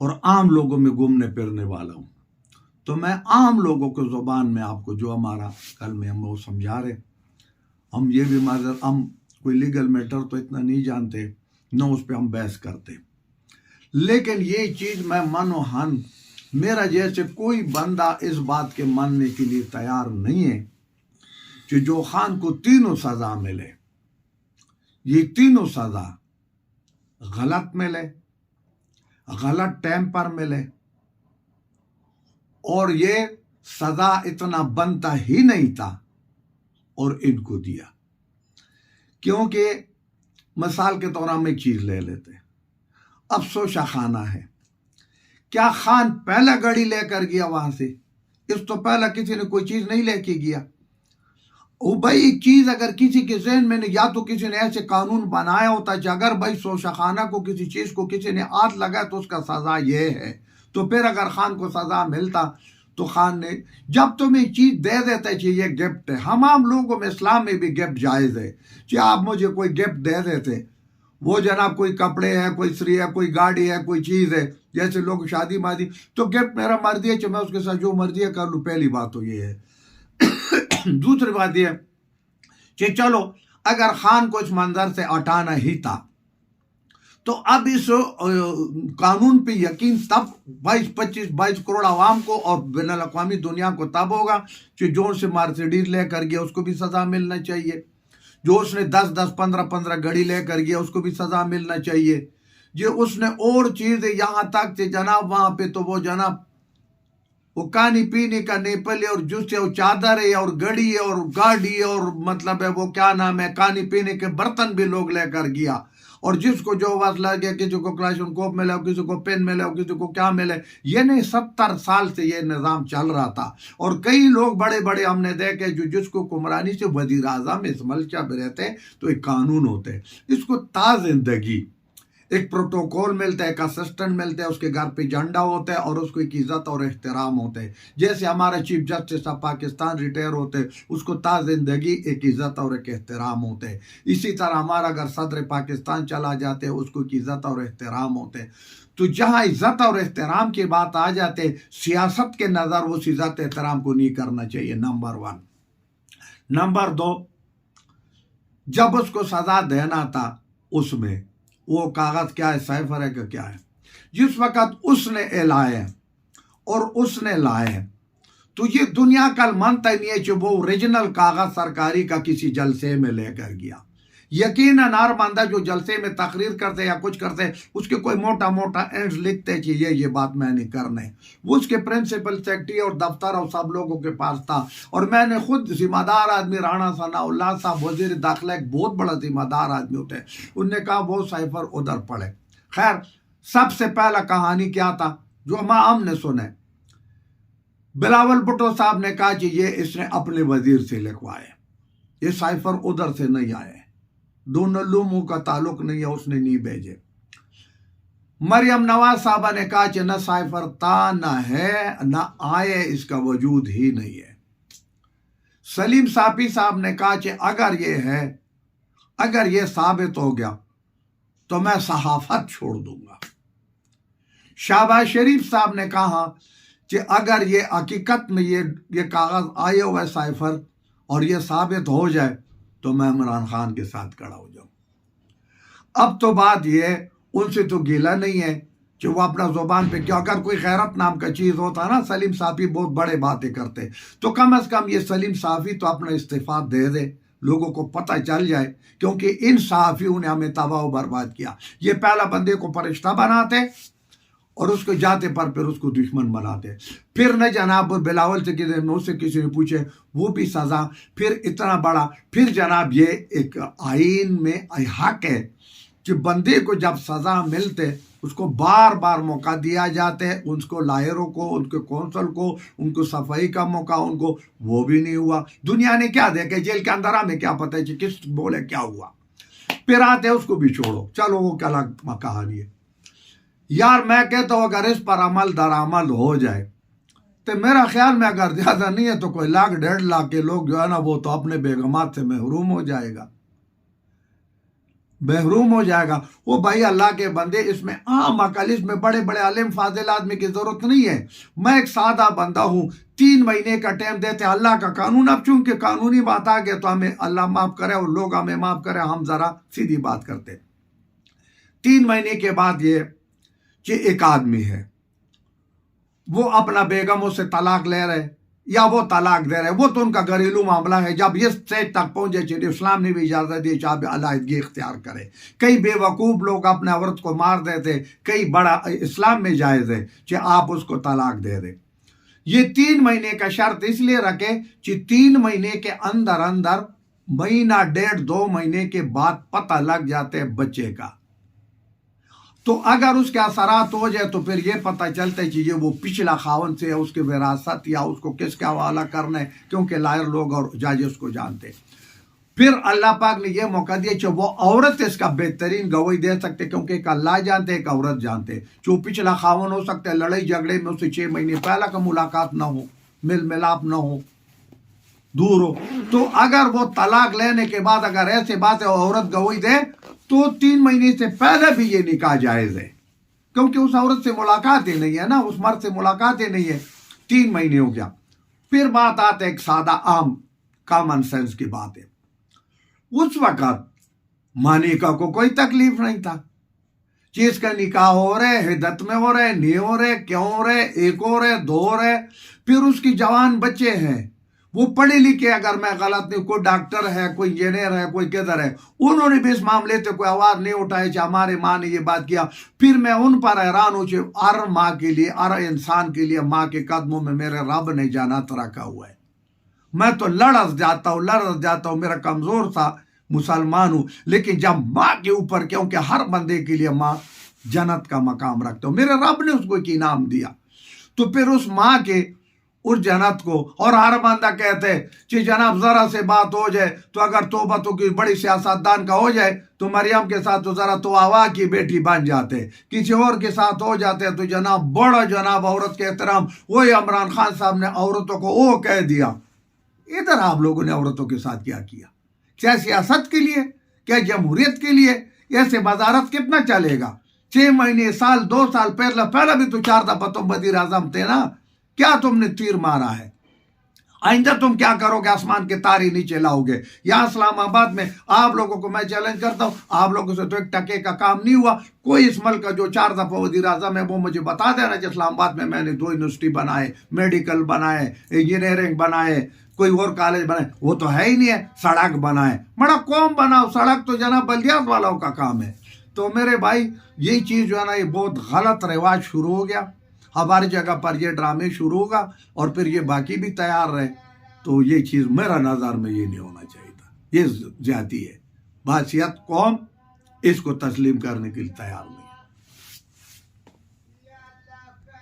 اور عام لوگوں میں گھومنے پھرنے والا ہوں. تو میں عام لوگوں کو زبان میں آپ کو جو ہمارا کل میں ہم وہ سمجھا رہے. ہم یہ بھی ہم کوئی لیگل میٹر تو اتنا نہیں جانتے نہ اس پہ ہم بحث کرتے، لیکن یہ چیز میں من و ہن میرا جیسے کوئی بندہ اس بات کے ماننے کے لیے تیار نہیں ہے کہ جو خان کو تینوں سزا ملے، یہ تینوں سزا غلط ملے، غلط ٹائم پر ملے، اور یہ سزا اتنا بنتا ہی نہیں تھا اور ان کو دیا. کیونکہ مثال کے طور ہم ایک چیز لے لیتے، افسوس خانہ ہے. کیا خان پہلا گاڑی لے کر گیا وہاں سے؟ اس تو پہلا کسی نے کوئی چیز نہیں لے کے گیا. او بھائی ایک چیز اگر کسی کے ذہن میں یا تو کسی نے ایسے قانون بنایا ہوتا کہ اگر بھائی سوشخانہ کو کسی چیز کو کسی نے ہاتھ لگایا تو اس کا سزا یہ ہے، تو پھر اگر خان کو سزا ملتا تو خان نے جب تمہیں چیز دے دیتا ہے کہ یہ گفٹ ہے. ہم عام لوگوں میں اسلام میں بھی گفٹ جائز ہے کہ آپ مجھے کوئی گفٹ دے دیتے، وہ جناب کوئی کپڑے ہے، کوئی سری ہے، کوئی گاڑی ہے، کوئی چیز ہے، جیسے لوگ شادی مادی تو گفٹ میرا مرضی ہے کہ میں اس کے ساتھ جو مرضی ہے کر لوں. پہلی بات تو یہ ہے. دوسری بات یہ کہ چلو اگر خان کو اس منظر سے ہٹانا ہی تھا تو اب اس قانون پہ یقین تب 22 کروڑ عوام کو اور بین الاقوامی دنیا کو تب ہوگا کہ جو اس سے مرسیڈیز لے کر گیا اس کو بھی سزا ملنا چاہیے، جو اس نے 10 15 گاڑی لے کر گیا اس کو بھی سزا ملنا چاہیے، جو اس نے اور چیزیں یہاں تک کہ جناب وہاں پہ تو وہ جناب وہ کھانے پینے کا نیپل ہے اور جوس ہے اور چادر ہے اور گڑی ہے اور گاڑی ہے اور مطلب ہے وہ کیا نام ہے کھانے پینے کے برتن بھی لوگ لے کر گیا. اور جس کو جو وقت لگ گیا، کسی کو کلاشن کوپ ملے، کسی کو پین ملے، کسی کو کیا ملے. یہ نہیں 70 سال سے یہ نظام چل رہا تھا اور کئی لوگ بڑے بڑے ہم نے دیکھے جو جس کو حکمرانی سے وزیر اعظم اس ملک میں رہتے تو ایک قانون ہوتے، اس کو تا زندگی ایک پروٹوکول ملتا ہے، ایک اسسٹنٹ ملتا ہے، اس کے گھر پہ جھنڈا ہوتا ہے اور اس کو ایک عزت اور احترام ہوتا ہے. جیسے ہمارا chief justice of Pakistan retire ہوتے اس کو تا زندگی ایک عزت اور ایک احترام ہوتا ہے. اسی طرح ہمارا اگر صدر پاکستان چلا جاتے اس کو ایک عزت اور احترام ہوتے. تو جہاں عزت اور احترام کی بات آ جاتے سیاست کے نظر اس عزت احترام کو نہیں کرنا چاہیے. نمبر 1. نمبر 2، جب اس کو سزا دینا تھا اس میں وہ کاغذ کیا ہے، سائفر ہے کہ کیا ہے، جس وقت اس نے لائے اور اس نے لائے تو یہ دنیا کا مانتا ہی نہیں ہے کہ وہ اوریجنل کاغذ سرکاری کا کسی جلسے میں لے کر گیا. یقیناً ہر بندہ جو جلسے میں تقریر کرتے یا کچھ کرتے اس کے کوئی موٹا موٹا اینڈز لکھتے کہ یہ بات میں نے کرنا ہے. وہ اس کے پرنسپل سیکرٹری اور دفتر اور سب لوگوں کے پاس تھا. اور میں نے خود ذمہ دار آدمی رانا ثناء اللہ صاحب وزیر داخلہ ایک بہت بڑا ذمہ دار آدمی ہوتے ہیں، انہوں نے کہا وہ سائفر ادھر پڑے. خیر سب سے پہلا کہانی کیا تھا جو ہم نے سنے، بلاول بھٹو صاحب نے کہا کہ یہ اس نے اپنے وزیر سے لکھوائے، یہ سائفر ادھر سے نہیں آئے، دونوں لوموں کا تعلق نہیں ہے، اس نے نہیں بھیجے. مریم نواز صاحبہ نے کہا کہ نہ سائفر تھا نہ ہے نہ آئے، اس کا وجود ہی نہیں ہے. سلیم صافی صاحب نے کہا کہ اگر یہ ہے، اگر یہ ثابت ہو گیا تو میں صحافت چھوڑ دوں گا. شہباز شریف صاحب نے کہا کہ اگر یہ حقیقت میں یہ کاغذ آئے ہوئے سائفر اور یہ ثابت ہو جائے تو میں عمران خان کے ساتھ کھڑا ہو جاؤں. اب تو بات یہ ان سے تو گیلا نہیں ہے کہ وہ اپنا زبان پہ کیا، اگر کوئی غیرت نام کا چیز ہوتا نا، سلیم صافی بہت بڑے باتیں کرتے، تو کم از کم یہ سلیم صافی تو اپنا استعفیٰ دے دے، لوگوں کو پتہ چل جائے. کیونکہ ان صحافیوں نے ہمیں تباہ و برباد کیا. یہ پہلا بندے کو فرشتہ بناتے اور اس کو جاتے پر پھر اس کو دشمن بناتے. پھر نہ جناب بلاول سے کسی نے پوچھے وہ بھی سزا، پھر اتنا بڑا، پھر جناب یہ ایک آئین میں حق ہے کہ بندے کو جب سزا ملتے اس کو بار بار موقع دیا جاتے، ان کو لائروں کو، ان کے کونسل کو، ان کو صفائی کا موقع، ان کو وہ بھی نہیں ہوا. دنیا نے کیا دیکھے، جیل کے اندر ہمیں کیا پتہ ہے کہ کس بولے کیا ہوا. پھر آتے اس کو بھی چھوڑو، چلو وہ کیا کہانی ہے. یار میں کہتا ہوں اگر اس پر عمل درآمد ہو جائے تو میرا خیال میں اگر زیادہ نہیں ہے تو کوئی 1 1.5 لاکھ کے لوگ جو ہے نا وہ تو اپنے بیگمات سے محروم ہو جائے گا. محروم ہو جائے گا۔ وہ بھائی اللہ کے بندے، اس میں عام عقل، اس میں بڑے بڑے عالم فاضل آدمی کی ضرورت نہیں ہے۔ میں ایک سادہ بندہ ہوں، 3 مہینے کا ٹائم دیتے اللہ کا قانون۔ اب چونکہ قانونی بات آ گئے تو ہمیں اللہ معاف کرے اور لوگ ہمیں معاف کرے، ہم ذرا سیدھی بات کرتے۔ 3 مہینے کے بعد یہ کہ ایک آدمی ہے، وہ اپنا بیگموں سے طلاق لے رہے یا وہ طلاق دے رہے، وہ تو ان کا گھریلو معاملہ ہے۔ جب یہ اسٹیج تک پہنچے چاہیے اسلام نے بھی اجازت دی کہ آپ علیحدگی اختیار کرے۔ کئی بے وقوف لوگ اپنے عورت کو مار دیتے، کئی بڑا اسلام میں جائز ہے کہ آپ اس کو طلاق دے دیں۔ یہ 3 مہینے کا شرط اس لیے رکھے کہ 3 مہینے کے اندر اندر، مہینہ 1.5-2 مہینے کے بعد پتہ لگ جاتے بچے کا، تو اگر اس کے اثرات ہو جائے تو پھر یہ پتہ چلتا ہے کہ یہ وہ پچھلا خاون سے اس کی وراثت یا اس کو کس کا حوالہ کرنا ہے، کیونکہ لائر لوگ اور جج اس کو جانتے۔ پھر اللہ پاک نے یہ موقع دیا کہ وہ عورت اس کا بہترین گواہی دے سکتے، کیونکہ ایک اللہ جانتے ایک عورت جانتے۔ جو پچھلا خاون ہو سکتا ہے لڑائی جھگڑے میں اسے 6 مہینے پہلا کا ملاقات نہ ہو، مل ملاپ نہ ہو، دور ہو، تو اگر وہ طلاق لینے کے بعد اگر ایسے بات ہے عورت گواہی دے تو 3 مہینے سے پہلے بھی یہ نکاح جائز ہے، کیونکہ اس عورت سے ملاقات ہی نہیں ہے نا، اس مرد سے ملاقات ہی نہیں ہے۔ 3 مہینے ہو گیا۔ پھر بات آتے ایک سادہ عام کامن سینس کی بات ہے۔ اس وقت مانیکا کو کوئی تکلیف نہیں تھا، چیز کا نکاح ہو رہے، حدت میں ہو رہے، نہیں ہو رہے، کیوں ہو رہے، 1 ہو رہے، 2 ہو رہے۔ پھر اس کی جوان بچے ہیں، وہ پڑھے لکھے، اگر میں غلط نہیں، کوئی ڈاکٹر ہے، کوئی انجینئر ہے، کوئی کدھر ہے، انہوں نے بھی اس معاملے سے کوئی آواز نہیں اٹھائی کہ ہمارے ماں نے یہ بات کیا۔ پھر میں ان پر حیران ہوں کہ ہر ماں کے لیے، ہر انسان کے لیے ماں کے قدموں میں میرے رب نے جنت رکھا ہوا ہے۔ میں تو لڑز جاتا ہوں، میرا کمزور سا مسلمان ہوں، لیکن جب ماں کے اوپر، کیونکہ ہر بندے کے لیے ماں جنت کا مقام رکھتا ہوں، میرے رب نے اس کو ایک انعام دیا، تو پھر اس ماں کے اس جنت کو، اور ہر بندہ کہتے کہ جناب ذرا سے بات ہو جائے تو اگر توبہ تو کی بڑی سیاستدان کا ہو جائے تو مریم کے ساتھ تو ذرا تو آوا کی بیٹی بن جاتے، کسی اور کے ساتھ ہو جاتے تو جناب بڑا جناب عورت کے احترام۔ وہی عمران خان صاحب نے عورتوں کو وہ کہہ دیا۔ ادھر آپ لوگوں نے عورتوں کے ساتھ کیا کیا؟ کیا سیاست کے لیے، کیا جمہوریت کے لیے؟ ایسے وزارت کتنا چلے گا؟ 6 مہینے، سال، 2 سال پہلا بھی تو 4 دفعہ تم وزیر اعظم تھے نا، کیا تم نے تیر مارا ہے؟ آئندہ تم کیا کرو گے؟ آسمان کے تارے نیچے لاؤ گے؟ یہاں اسلام آباد میں آپ لوگوں کو میں چیلنج کرتا ہوں، آپ لوگوں سے تو 1 ٹکے کا کام نہیں ہوا۔ کوئی اس ملک کا جو 4 دفعہ وزیر اعظم ہے وہ مجھے بتا دینا کہ اسلام آباد میں نے 2 یونیورسٹی بنائے، میڈیکل بنائے، انجینئرنگ بنائے، کوئی اور کالج بنائے۔ وہ تو ہے ہی نہیں ہے۔ سڑک بنائے، بڑا قوم بناؤ، سڑک تو جناب بلدیات والوں کا کام ہے۔ تو میرے بھائی یہ چیز جو ہے نا، یہ بہت غلط رواج شروع ہو گیا۔ ہماری جگہ پر یہ ڈرامے شروع ہوگا اور پھر یہ باقی بھی تیار رہے، تو یہ چیز میرا نظر میں یہ نہیں ہونا چاہیے تھا۔ یہ زیادتی ہے، بحثیت قوم اس کو تسلیم کرنے کے لیے تیار نہیں۔